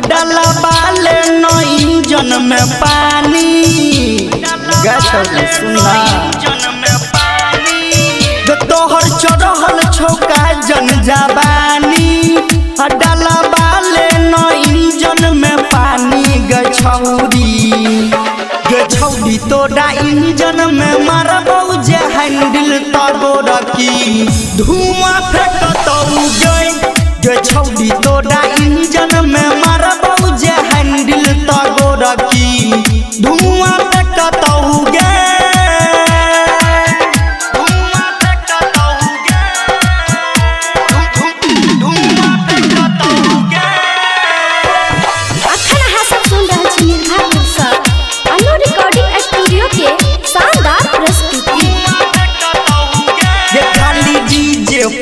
डाला बाले न इंजन में पानी गछौरी सुना तोहर चढ़ल छौका जन जवानी डाला बाले न इंजन में पानी गछौरी तोड़ा इंजन में मरबौ जे हैंडल तबो रखी धुआं फेंकतौ गछौरी तोड़ा इंजन में मरबौ जे हैंडल तबो रखी धुआं फेंकतौ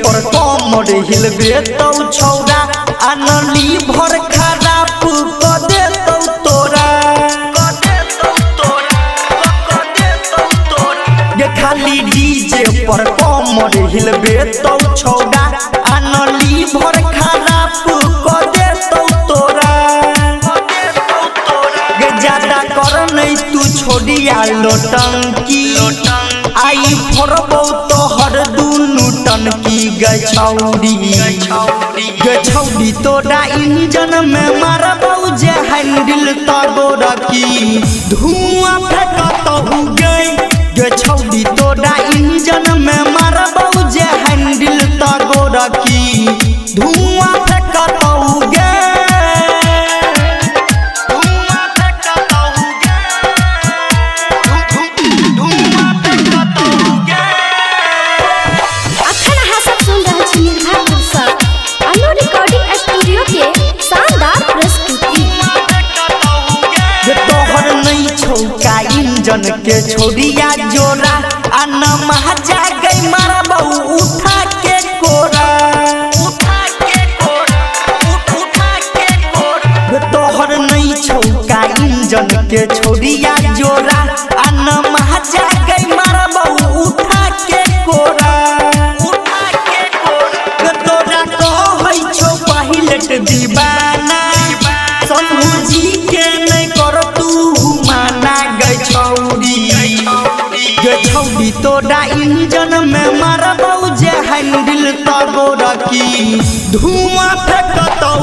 पर कमर हिलबे तौ छौरा अनली भर खराब क देतौ तोरा ये खाली डीजे पर कमर हिलबे तौ छौरा अनली भर खराब क देतौ तोरा ये ज्यादा कर नहीं तू छोड़िया लोटंकी आई फरबौ तोहर दुनु टनकी गछौरी तोड़ा इंजन में मरबौ जे हैंडल तबो रखी धुआं फेंकतौ गछौरी तोड़ा इंजन में मरबौ जे हैंडल तबो रखी धुआं फेंकतौ इंजन के छोड़िया जोरा अन्ना महाजा गई मरबौ उठा के कोरा तोहर नहीं छौका इंजन के छोड़िया जोरा अन्ना महाजा गई मरबौ उठा के कोरा तोरा कहै छौ पहिलेट दीवाना संभूजी के नहीं कर तू माना गछौरी तोड़ा इंजन में मरबौ जे हैंडल तबो रखी धुआं फेंकतौ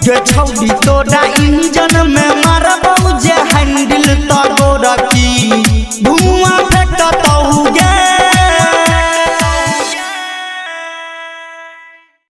गछौरी तोड़ा इंजन में